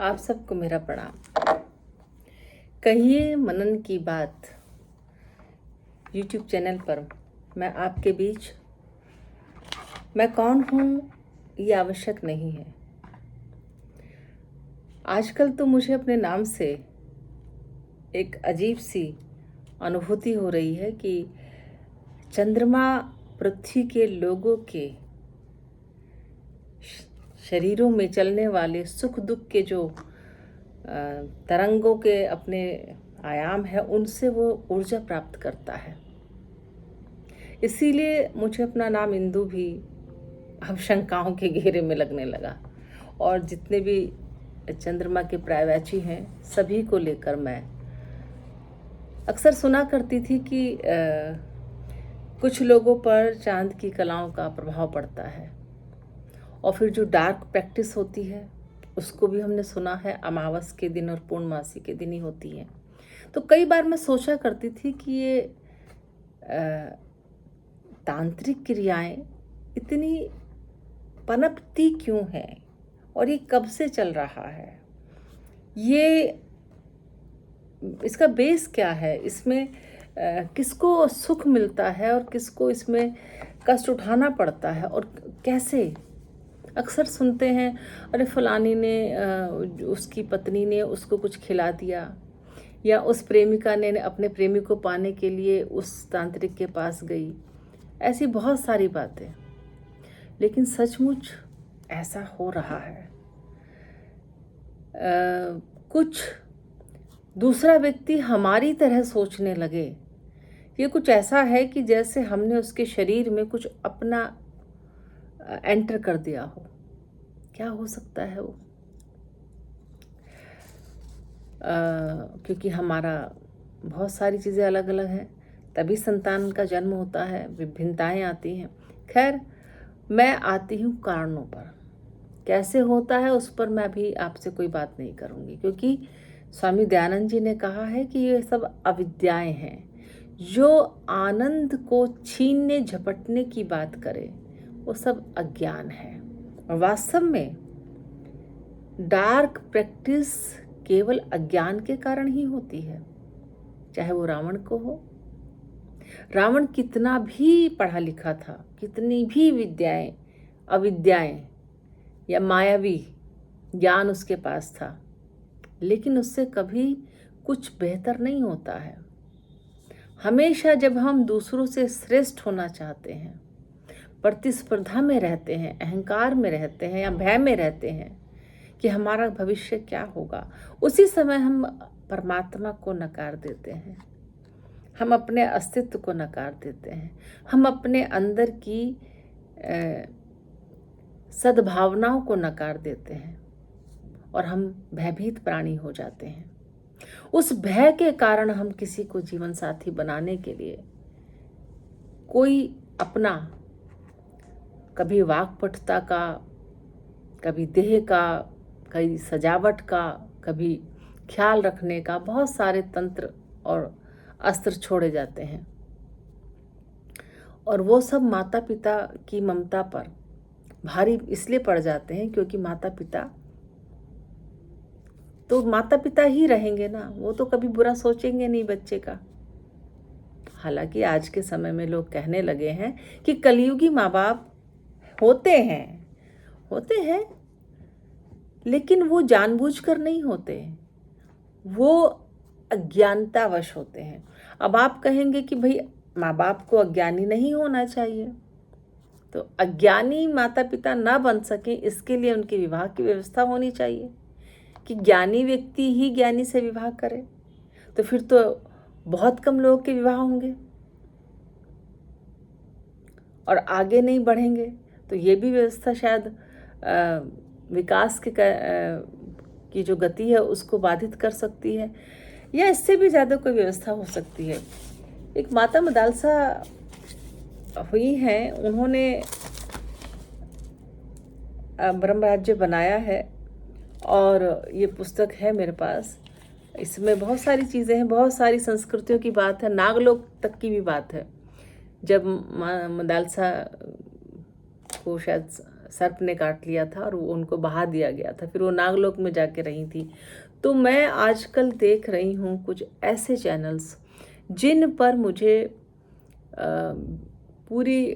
आप सबको मेरा प्रणाम। कहिए मनन की बात यूट्यूब चैनल पर मैं आपके बीच। मैं कौन हूँ ये आवश्यक नहीं है। आजकल तो मुझे अपने नाम से एक अजीब सी अनुभूति हो रही है कि चंद्रमा पृथ्वी के लोगों के शरीरों में चलने वाले सुख दुख के जो तरंगों के अपने आयाम है, उनसे वो ऊर्जा प्राप्त करता है। इसीलिए मुझे अपना नाम इंदु भी अब शंकाओं के घेरे में लगने लगा। और जितने भी चंद्रमा के पर्यायवाची हैं, सभी को लेकर मैं अक्सर सुना करती थी कि कुछ लोगों पर चांद की कलाओं का प्रभाव पड़ता है। और फिर जो डार्क प्रैक्टिस होती है उसको भी हमने सुना है अमावस के दिन और पूर्णमासी के दिन ही होती है। तो कई बार मैं सोचा करती थी कि ये तांत्रिक क्रियाएं इतनी पनपती क्यों हैं और ये कब से चल रहा है, ये इसका बेस क्या है, इसमें किसको सुख मिलता है और किसको इसमें कष्ट उठाना पड़ता है और कैसे। अक्सर सुनते हैं अरे फलानी ने उसकी पत्नी ने उसको कुछ खिला दिया, या उस प्रेमिका ने अपने प्रेमी को पाने के लिए उस तांत्रिक के पास गई। ऐसी बहुत सारी बातें, लेकिन सचमुच ऐसा हो रहा है। कुछ दूसरा व्यक्ति हमारी तरह सोचने लगे। ये कुछ ऐसा है कि जैसे हमने उसके शरीर में कुछ अपना एंटर कर दिया हो। क्या हो सकता है वो? क्योंकि हमारा बहुत सारी चीज़ें अलग अलग हैं, तभी संतान का जन्म होता है, विभिन्नताएं आती हैं। खैर, मैं आती हूँ कारणों पर। कैसे होता है उस पर मैं भी आपसे कोई बात नहीं करूँगी, क्योंकि स्वामी दयानंद जी ने कहा है कि ये सब अविद्याएं हैं। जो आनंद को छीनने झपटने की बात करे वो सब अज्ञान है। और वास्तव में डार्क प्रैक्टिस केवल अज्ञान के कारण ही होती है। चाहे वो रावण को हो। रावण कितना भी पढ़ा लिखा था, कितनी भी विद्याएं अविद्याएं या मायावी ज्ञान उसके पास था, लेकिन उससे कभी कुछ बेहतर नहीं होता है। हमेशा जब हम दूसरों से श्रेष्ठ होना चाहते हैं, प्रतिस्पर्धा में रहते हैं, अहंकार में रहते हैं या भय में रहते हैं कि हमारा भविष्य क्या होगा, उसी समय हम परमात्मा को नकार देते हैं। हम अपने अस्तित्व को नकार देते हैं। हम अपने अंदर की सद्भावनाओं को नकार देते हैं और हम भयभीत प्राणी हो जाते हैं। उस भय के कारण हम किसी को जीवन साथी बनाने के लिए कोई अपना कभी वाक्पटुता का, कभी देह का, कभी सजावट का, कभी ख्याल रखने का, बहुत सारे तंत्र और अस्त्र छोड़े जाते हैं। और वो सब माता पिता की ममता पर भारी इसलिए पड़ जाते हैं क्योंकि माता पिता ही रहेंगे ना। वो तो कभी बुरा सोचेंगे नहीं बच्चे का। हालांकि आज के समय में लोग कहने लगे हैं कि कलयुगी माँ बाप होते हैं, लेकिन वो जानबूझकर नहीं होते, वो अज्ञानतावश होते हैं। अब आप कहेंगे कि भाई माँ बाप को अज्ञानी नहीं होना चाहिए, तो अज्ञानी माता पिता ना बन सके इसके लिए उनके विवाह की व्यवस्था होनी चाहिए कि ज्ञानी व्यक्ति ही ज्ञानी से विवाह करे। तो फिर तो बहुत कम लोगों के विवाह होंगे और आगे नहीं बढ़ेंगे। तो ये भी व्यवस्था शायद विकास की जो गति है उसको बाधित कर सकती है, या इससे भी ज़्यादा कोई व्यवस्था हो सकती है। एक माता मदालसा हुई हैं, उन्होंने ब्रह्म राज्य बनाया है और ये पुस्तक है मेरे पास। इसमें बहुत सारी चीज़ें हैं, बहुत सारी संस्कृतियों की बात है, नागलोक तक की भी बात है। जब मदालसा को शायद सर्प ने काट लिया था और उनको बहा दिया गया था, फिर वो नागलोक में जाके रही थी। तो मैं आजकल देख रही हूँ कुछ ऐसे चैनल्स जिन पर मुझे पूरी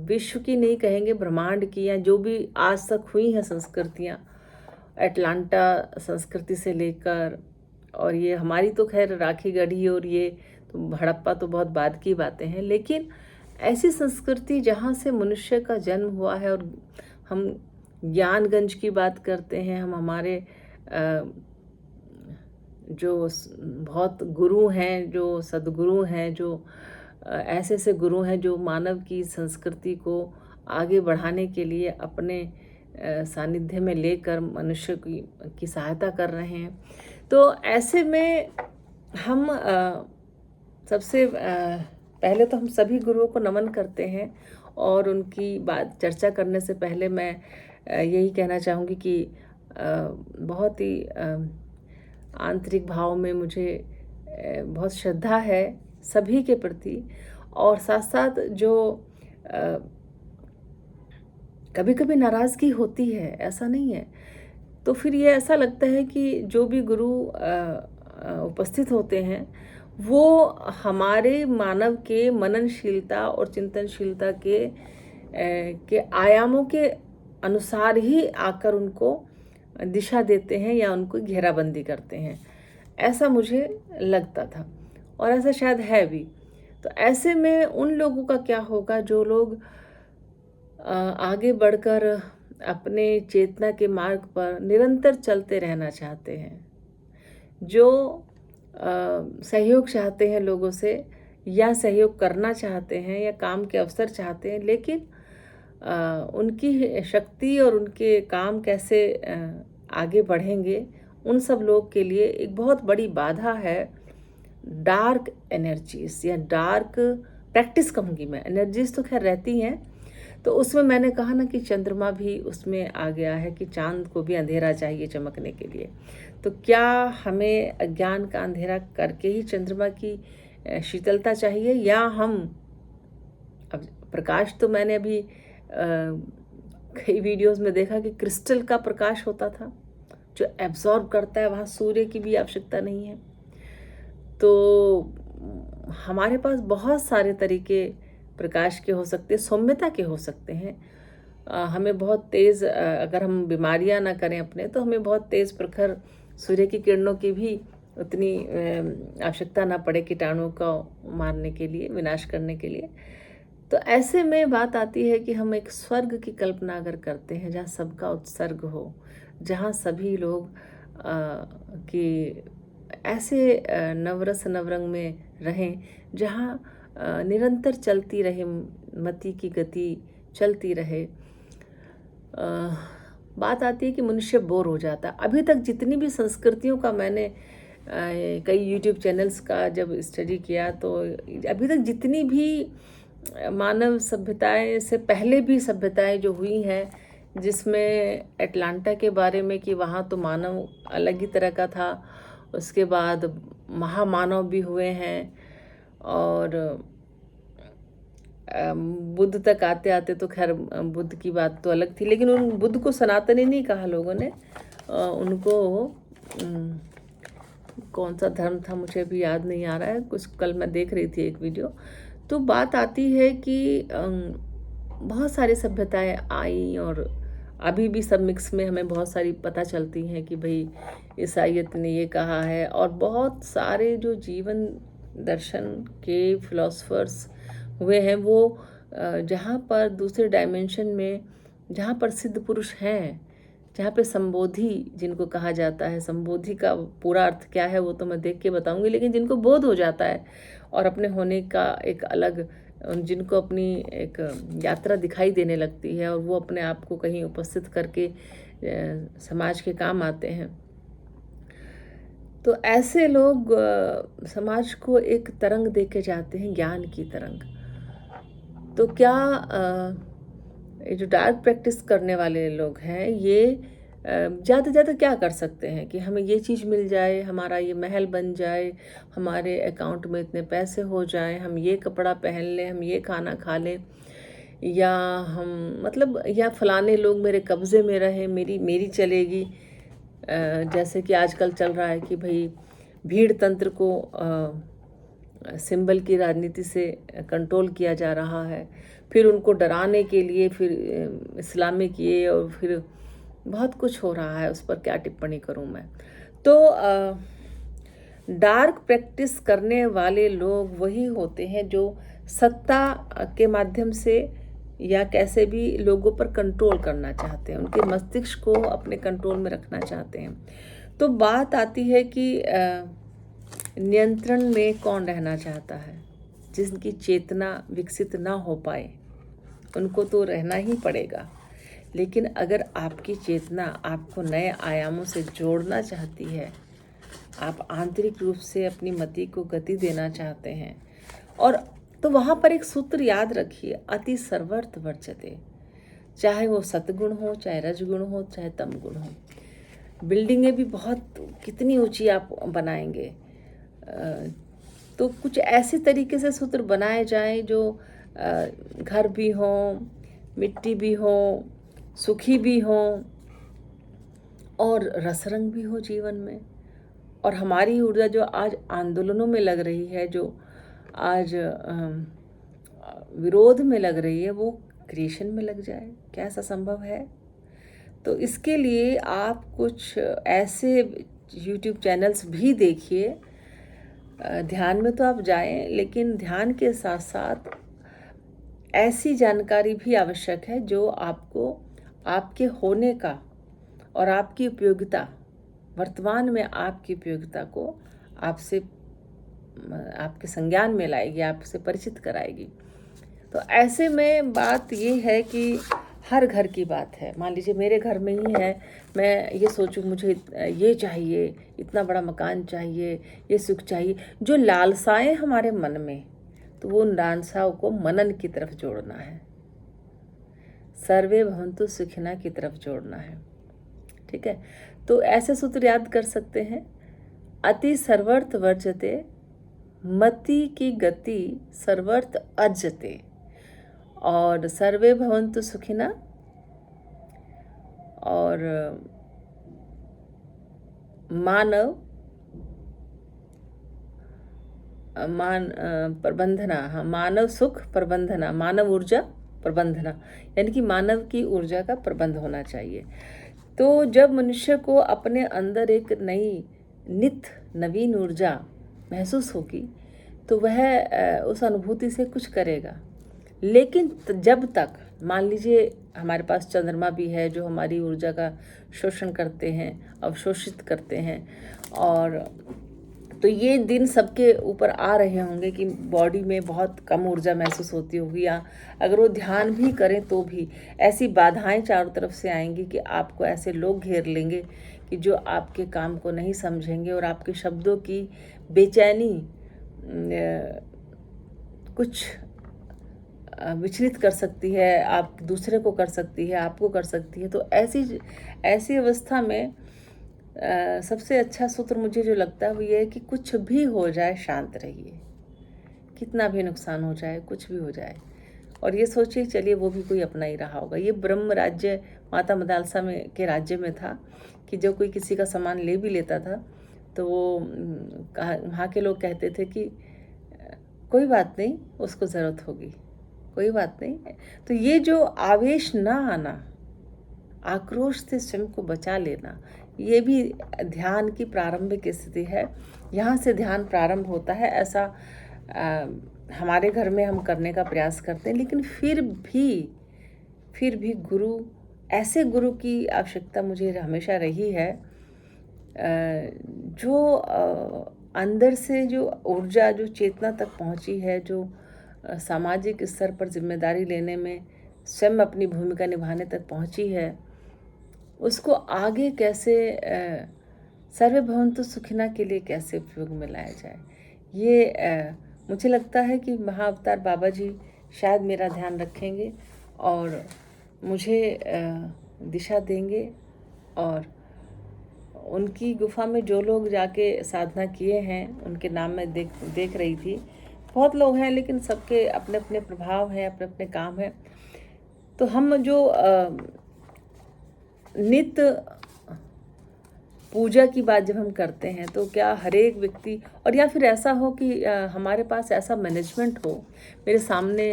विश्व की नहीं कहेंगे, ब्रह्मांड की या जो भी आज तक हुई हैं संस्कृतियाँ, अटलांटा संस्कृति से लेकर, और ये हमारी तो खैर राखी गढ़ी और ये तो हड़प्पा तो बहुत बाद की बातें हैं, लेकिन ऐसी संस्कृति जहाँ से मनुष्य का जन्म हुआ है। और हम ज्ञानगंज की बात करते हैं, हम हमारे जो बहुत गुरु हैं, जो सद्गुरु हैं, जो ऐसे ऐसे गुरु हैं जो मानव की संस्कृति को आगे बढ़ाने के लिए अपने सानिध्य में लेकर मनुष्य की सहायता कर रहे हैं। तो ऐसे में हम सबसे पहले तो हम सभी गुरुओं को नमन करते हैं, और उनकी बात चर्चा करने से पहले मैं यही कहना चाहूँगी कि बहुत ही आंतरिक भाव में मुझे बहुत श्रद्धा है सभी के प्रति, और साथ साथ जो कभी कभी नाराज़गी होती है, ऐसा नहीं है, तो फिर ये ऐसा लगता है कि जो भी गुरु उपस्थित होते हैं वो हमारे मानव के मननशीलता और चिंतनशीलता के आयामों के अनुसार ही आकर उनको दिशा देते हैं या उनको घेराबंदी करते हैं, ऐसा मुझे लगता था और ऐसा शायद है भी। तो ऐसे में उन लोगों का क्या होगा जो लोग आगे बढ़कर अपने चेतना के मार्ग पर निरंतर चलते रहना चाहते हैं, जो सहयोग चाहते हैं लोगों से, या सहयोग करना चाहते हैं, या काम के अवसर चाहते हैं, लेकिन उनकी शक्ति और उनके काम कैसे आगे बढ़ेंगे, उन सब लोग के लिए एक बहुत बड़ी बाधा है डार्क एनर्जीज या डार्क प्रैक्टिस कहूँगी मैं। एनर्जीज तो खैर रहती हैं, तो उसमें मैंने कहा ना कि चंद्रमा भी उसमें आ गया है कि चांद को भी अंधेरा चाहिए चमकने के लिए। तो क्या हमें अज्ञान का अंधेरा करके ही चंद्रमा की शीतलता चाहिए, या हम अब प्रकाश तो मैंने अभी कई वीडियोस में देखा कि क्रिस्टल का प्रकाश होता था जो एब्जॉर्ब करता है, वहाँ सूर्य की भी आवश्यकता नहीं है। तो हमारे पास बहुत सारे तरीके प्रकाश के हो सकते हैं, सौम्यता के हो सकते हैं। हमें बहुत तेज़ अगर हम बीमारियां ना करें अपने, तो हमें बहुत तेज़ प्रखर सूर्य की किरणों की भी उतनी आवश्यकता ना पड़े कीटाणुओं को मारने के लिए, विनाश करने के लिए। तो ऐसे में बात आती है कि हम एक स्वर्ग की कल्पना अगर करते हैं जहाँ सबका उत्सर्ग हो, जहाँ सभी लोग कि ऐसे नवरस नवरंग में रहें, जहाँ निरंतर चलती रहे मति की गति, चलती रहे। बात आती है कि मनुष्य बोर हो जाता। अभी तक जितनी भी संस्कृतियों का मैंने कई यूट्यूब चैनल्स का जब स्टडी किया, तो अभी तक जितनी भी मानव सभ्यताएं से पहले भी सभ्यताएं जो हुई हैं, जिसमें अटलांटा के बारे में कि वहाँ तो मानव अलग ही तरह का था, उसके बाद महामानव भी हुए हैं, और बुद्ध तक आते आते तो खैर बुद्ध की बात तो अलग थी, लेकिन उन बुद्ध को सनातनी नहीं कहा लोगों ने, उनको कौन सा धर्म था मुझे भी याद नहीं आ रहा है, कुछ कल मैं देख रही थी एक वीडियो। तो बात आती है कि बहुत सारी सभ्यताएं आई, और अभी भी सब मिक्स में हमें बहुत सारी पता चलती हैं कि भाई ईसाइयत ने ये कहा है, और बहुत सारे जो जीवन दर्शन के फिलोसफर्स हुए हैं, वो जहाँ पर दूसरे डायमेंशन में जहाँ पर सिद्ध पुरुष हैं, जहाँ पे संबोधि जिनको कहा जाता है, संबोधि का पूरा अर्थ क्या है वो तो मैं देख के बताऊंगी, लेकिन जिनको बोध हो जाता है और अपने होने का एक अलग, जिनको अपनी एक यात्रा दिखाई देने लगती है, और वो अपने आप को कहीं उपस्थित करके समाज के काम आते हैं, तो ऐसे लोग समाज को एक तरंग दे के जाते हैं, ज्ञान की तरंग। तो क्या ये जो डार्क प्रैक्टिस करने वाले लोग हैं, ये ज़्यादा से ज़्यादा क्या कर सकते हैं कि हमें ये चीज़ मिल जाए, हमारा ये महल बन जाए, हमारे अकाउंट में इतने पैसे हो जाए, हम ये कपड़ा पहन लें, हम ये खाना खा लें, या हम मतलब या फलाने लोग मेरे कब्ज़े में रहे, मेरी मेरी चलेगी। जैसे कि आजकल चल रहा है कि भाई भीड़ तंत्र को सिंबल की राजनीति से कंट्रोल किया जा रहा है। फिर उनको डराने के लिए फिर इस्लामिक ये और फिर बहुत कुछ हो रहा है, उस पर क्या टिप्पणी करूं मैं। तो डार्क प्रैक्टिस करने वाले लोग वही होते हैं जो सत्ता के माध्यम से या कैसे भी लोगों पर कंट्रोल करना चाहते हैं, उनके मस्तिष्क को अपने कंट्रोल में रखना चाहते हैं। तो बात आती है कि नियंत्रण में कौन रहना चाहता है। जिनकी चेतना विकसित ना हो पाए उनको तो रहना ही पड़ेगा, लेकिन अगर आपकी चेतना आपको नए आयामों से जोड़ना चाहती है, आप आंतरिक रूप से अपनी मति को गति देना चाहते हैं, और तो वहाँ पर एक सूत्र याद रखिए, अति सर्वर्थ वर्जते। चाहे वो सतगुण हो, चाहे रजगुण हो, चाहे तम गुण हो। बिल्डिंगें भी बहुत कितनी ऊंची आप बनाएंगे, तो कुछ ऐसे तरीके से सूत्र बनाए जाएं जो घर भी हो, मिट्टी भी हो, सुखी भी हो और रसरंग भी हो जीवन में। और हमारी ऊर्जा जो आज आंदोलनों में लग रही है, जो आज विरोध में लग रही है, वो क्रिएशन में लग जाए। क्या ऐसा संभव है? तो इसके लिए आप कुछ ऐसे यूट्यूब चैनल्स भी देखिए। ध्यान में तो आप जाएं, लेकिन ध्यान के साथ साथ ऐसी जानकारी भी आवश्यक है जो आपको आपके होने का और आपकी उपयोगिता, वर्तमान में आपकी उपयोगिता को आपसे आपके संज्ञान में लाएगी, आपसे परिचित कराएगी। तो ऐसे में बात ये है कि हर घर की बात है। मान लीजिए मेरे घर में ही है, मैं ये सोचूं मुझे ये चाहिए, इतना बड़ा मकान चाहिए, ये सुख चाहिए, जो लालसाएं हमारे मन में, तो वो उन लालसाओं को मनन की तरफ जोड़ना है, सर्वे भवन्तु सुखिना की तरफ जोड़ना है। ठीक है, तो ऐसे सूत्र याद कर सकते हैं। अति सर्वर्थ वर्जते, मति की गति सर्वर्थ अजते, और सर्वे भवन्तु सुखिना, और प्रबंधना, हाँ, मानव सुख प्रबंधना, मानव ऊर्जा प्रबंधना, यानी कि मानव की ऊर्जा का प्रबंध होना चाहिए। तो जब मनुष्य को अपने अंदर एक नई नवीन ऊर्जा महसूस होगी, तो वह उस अनुभूति से कुछ करेगा। लेकिन जब तक मान लीजिए हमारे पास चंद्रमा भी है जो हमारी ऊर्जा का शोषण करते हैं, अवशोषित करते हैं, और तो ये दिन सबके ऊपर आ रहे होंगे कि बॉडी में बहुत कम ऊर्जा महसूस होती होगी, या अगर वो ध्यान भी करें तो भी ऐसी बाधाएं चारों तरफ से आएंगी कि आपको ऐसे लोग घेर लेंगे कि जो आपके काम को नहीं समझेंगे और आपके शब्दों की बेचैनी कुछ विचलित कर सकती है, आप दूसरे को कर सकती है, आपको कर सकती है। तो ऐसी अवस्था में सबसे अच्छा सूत्र मुझे जो लगता है वो ये है कि कुछ भी हो जाए शांत रहिए, कितना भी नुकसान हो जाए, कुछ भी हो जाए, और ये सोचिए चलिए वो भी कोई अपना ही रहा होगा। ये ब्रह्म राज्य माता मदालसा में के राज्य में था कि जो कोई किसी का सामान ले भी लेता था तो वो वहाँ के लोग कहते थे कि कोई बात नहीं, उसको ज़रूरत होगी, कोई बात नहीं। तो ये जो आवेश ना आना, आक्रोश से स्वयं को बचा लेना, ये भी ध्यान की प्रारंभिक स्थिति है। यहाँ से ध्यान प्रारंभ होता है। ऐसा हमारे घर में हम करने का प्रयास करते हैं, लेकिन फिर भी ऐसे गुरु की आवश्यकता मुझे हमेशा रही है जो अंदर से जो ऊर्जा, जो चेतना तक पहुँची है, जो सामाजिक स्तर पर जिम्मेदारी लेने में, स्वयं अपनी भूमिका निभाने तक पहुँची है, उसको आगे कैसे सर्वे भवन्तु सुखिना के लिए कैसे उपयोग में लाया जाए। ये मुझे लगता है कि महाअवतार बाबा जी शायद मेरा ध्यान रखेंगे और मुझे दिशा देंगे। और उनकी गुफा में जो लोग जाके साधना किए हैं उनके नाम मैं देख रही थी, बहुत लोग हैं, लेकिन सबके अपने अपने प्रभाव हैं, अपने अपने काम हैं। तो हम जो नित्य पूजा की बात जब हम करते हैं तो क्या हर एक व्यक्ति, और या फिर ऐसा हो कि हमारे पास ऐसा मैनेजमेंट हो, मेरे सामने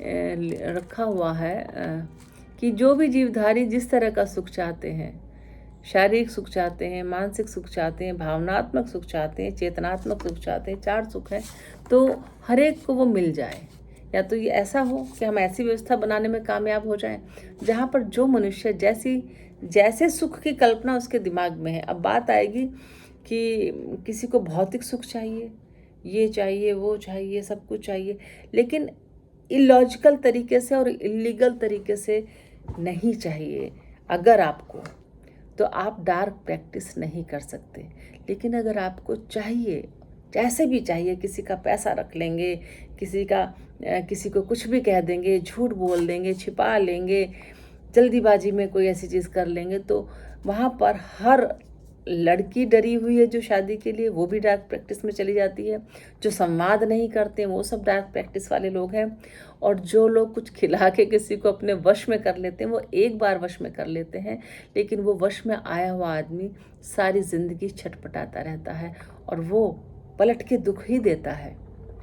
रखा हुआ है कि जो भी जीवधारी जिस तरह का सुख चाहते हैं, शारीरिक सुख चाहते हैं, मानसिक सुख चाहते हैं, भावनात्मक सुख चाहते हैं, चेतनात्मक सुख चाहते हैं, 4 सुख हैं, तो हर एक को वो मिल जाए। या तो ये ऐसा हो कि हम ऐसी व्यवस्था बनाने में कामयाब हो जाएं जहाँ पर जो मनुष्य जैसे सुख की कल्पना उसके दिमाग में है। अब बात आएगी कि किसी को भौतिक सुख चाहिए, ये चाहिए, वो चाहिए, सब कुछ चाहिए, लेकिन इलॉजिकल तरीके से और इलीगल तरीके से नहीं चाहिए। अगर आपको, तो आप डार्क प्रैक्टिस नहीं कर सकते। लेकिन अगर आपको चाहिए, जैसे भी चाहिए, किसी का पैसा रख लेंगे, किसी को कुछ भी कह देंगे, झूठ बोल देंगे, छिपा लेंगे, जल्दीबाजी में कोई ऐसी चीज़ कर लेंगे, तो वहाँ पर हर लड़की डरी हुई है जो शादी के लिए, वो भी डार्क प्रैक्टिस में चली जाती है। जो संवाद नहीं करते वो सब डार्क प्रैक्टिस वाले लोग हैं। और जो लोग कुछ खिला के किसी को अपने वश में कर लेते हैं, वो एक बार वश में कर लेते हैं, लेकिन वो वश में आया हुआ आदमी सारी ज़िंदगी छटपटाता रहता है और वो पलट के दुख ही देता है।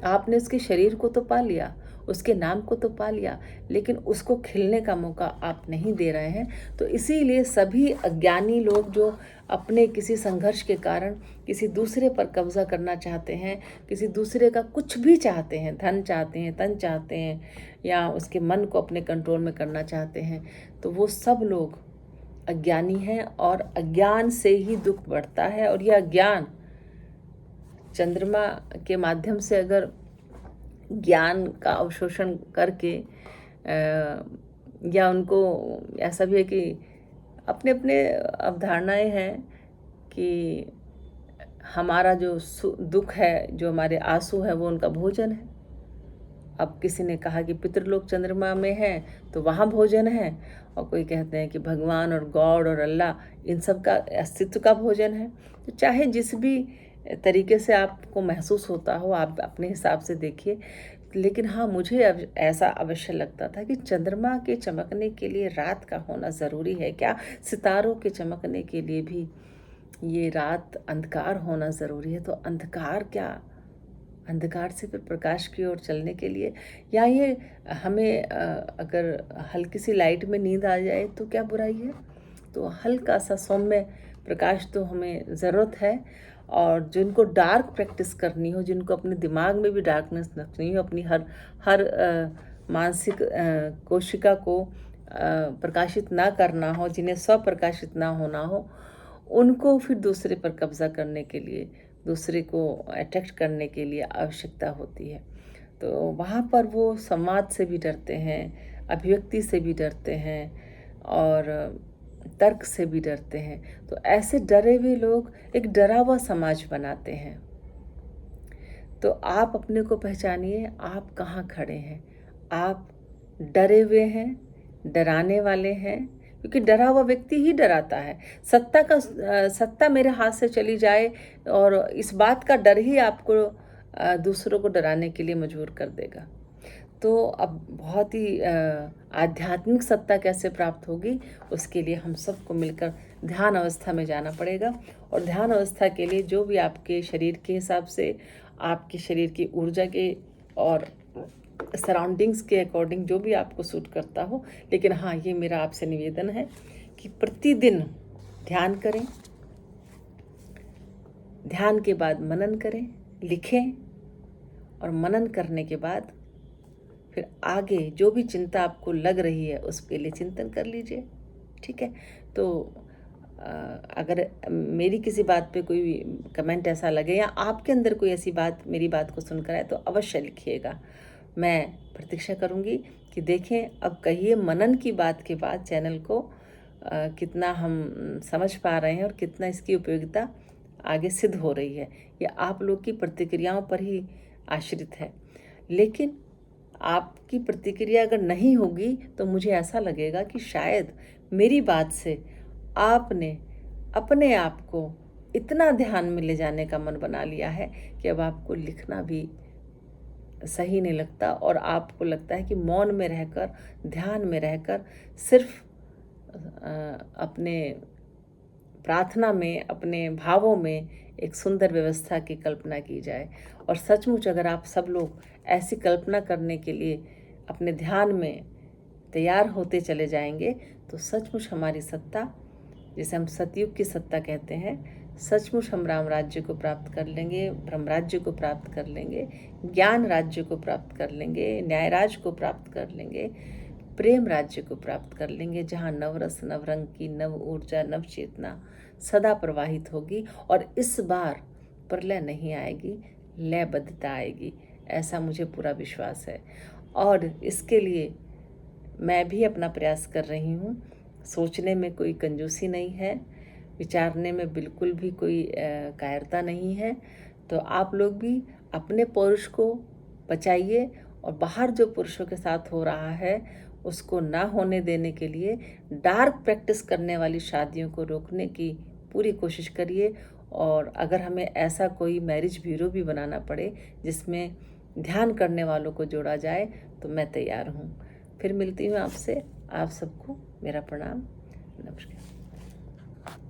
आपने उसके शरीर को तो पा लिया, उसके नाम को तो पा लिया, लेकिन उसको खिलने का मौका आप नहीं दे रहे हैं। तो इसीलिए सभी अज्ञानी लोग जो अपने किसी संघर्ष के कारण किसी दूसरे पर कब्जा करना चाहते हैं, किसी दूसरे का कुछ भी चाहते हैं, धन चाहते हैं, तन चाहते हैं, या उसके मन को अपने कंट्रोल में करना चाहते हैं, तो वो सब लोग अज्ञानी हैं और अज्ञान से ही दुख बढ़ता है। और यह अज्ञान चंद्रमा के माध्यम से अगर ज्ञान का अवशोषण करके या उनको ऐसा भी है कि अपने अपने अवधारणाएं हैं कि हमारा जो दुख है, जो हमारे आंसू है, वो उनका भोजन है। अब किसी ने कहा कि पितृलोक चंद्रमा में है तो वहाँ भोजन है, और कोई कहते हैं कि भगवान और गॉड और अल्लाह इन सब का अस्तित्व का भोजन है। तो चाहे जिस भी तरीके से आपको महसूस होता हो, आप अपने हिसाब से देखिए। लेकिन हाँ, मुझे ऐसा अवश्य लगता था कि चंद्रमा के चमकने के लिए रात का होना ज़रूरी है क्या? सितारों के चमकने के लिए भी ये रात, अंधकार होना ज़रूरी है। तो अंधकार क्या, अंधकार से फिर प्रकाश की ओर चलने के लिए, या ये हमें अगर हल्की सी लाइट में नींद आ जाए तो क्या बुराई है? तो हल्का सा सौम्य प्रकाश तो हमें ज़रूरत है। और जिनको डार्क प्रैक्टिस करनी हो, जिनको अपने दिमाग में भी डार्कनेस रखनी हो, अपनी हर मानसिक कोशिका को प्रकाशित ना करना हो, जिन्हें स्वप्रकाशित ना होना हो, उनको फिर दूसरे पर कब्जा करने के लिए, दूसरे को अट्रैक्ट करने के लिए आवश्यकता होती है। तो वहाँ पर वो संवाद से भी डरते हैं, अभिव्यक्ति से भी डरते हैं, और तर्क से भी डरते हैं। तो ऐसे डरे हुए लोग एक डरा हुआ समाज बनाते हैं। तो आप अपने को पहचानिए, आप कहाँ खड़े हैं। आप डरे हुए हैं, डराने वाले हैं, क्योंकि डरा हुआ व्यक्ति ही डराता है। सत्ता मेरे हाथ से चली जाए, और इस बात का डर ही आपको दूसरों को डराने के लिए मजबूर कर देगा। तो अब बहुत ही आध्यात्मिक सत्ता कैसे प्राप्त होगी, उसके लिए हम सबको मिलकर ध्यान अवस्था में जाना पड़ेगा। और ध्यान अवस्था के लिए जो भी आपके शरीर के हिसाब से, आपके शरीर की ऊर्जा के और सराउंडिंग्स के अकॉर्डिंग जो भी आपको सूट करता हो, लेकिन हाँ, ये मेरा आपसे निवेदन है कि प्रतिदिन ध्यान करें, ध्यान के बाद मनन करें, लिखें, और मनन करने के बाद फिर आगे जो भी चिंता आपको लग रही है उसके लिए चिंतन कर लीजिए। ठीक है? तो अगर मेरी किसी बात पे कोई कमेंट ऐसा लगे, या आपके अंदर कोई ऐसी बात मेरी बात को सुनकर आए, तो अवश्य लिखिएगा। मैं प्रतीक्षा करूँगी कि देखें अब कहिए मनन की बात के बाद चैनल को कितना हम समझ पा रहे हैं और कितना इसकी उपयोगिता आगे सिद्ध हो रही है। ये आप लोग की प्रतिक्रियाओं पर ही आश्रित है। लेकिन आपकी प्रतिक्रिया अगर नहीं होगी तो मुझे ऐसा लगेगा कि शायद मेरी बात से आपने अपने आप को इतना ध्यान में ले जाने का मन बना लिया है कि अब आपको लिखना भी सही नहीं लगता और आपको लगता है कि मौन में रहकर, ध्यान में रहकर सिर्फ अपने प्रार्थना में, अपने भावों में एक सुंदर व्यवस्था की कल्पना की जाए। और सचमुच अगर आप सब लोग ऐसी कल्पना करने के लिए अपने ध्यान में तैयार होते चले जाएंगे तो सचमुच हमारी सत्ता, जिसे हम सतयुग की सत्ता कहते हैं, सचमुच हम राम राज्य को प्राप्त कर लेंगे, ब्रह्म राज्य को प्राप्त कर लेंगे, ज्ञान राज्य को प्राप्त कर लेंगे, न्याय राज्य को प्राप्त कर लेंगे, प्रेम राज्य को प्राप्त कर लेंगे, जहाँ नवरस नवरंग की नव ऊर्जा, नव चेतना सदा प्रवाहित होगी और इस बार प्रलय नहीं आएगी, लयबद्धता आएगी, ऐसा मुझे पूरा विश्वास है। और इसके लिए मैं भी अपना प्रयास कर रही हूँ। सोचने में कोई कंजूसी नहीं है, विचारने में बिल्कुल भी कोई कायरता नहीं है। तो आप लोग भी अपने पौरुष को बचाइए और बाहर जो पुरुषों के साथ हो रहा है उसको ना होने देने के लिए डार्क प्रैक्टिस करने वाली शादियों को रोकने की पूरी कोशिश करिए। और अगर हमें ऐसा कोई मैरिज ब्यूरो भी बनाना पड़े जिसमें ध्यान करने वालों को जोड़ा जाए तो मैं तैयार हूँ। फिर मिलती हूँ आपसे। आप सबको मेरा प्रणाम, नमस्कार।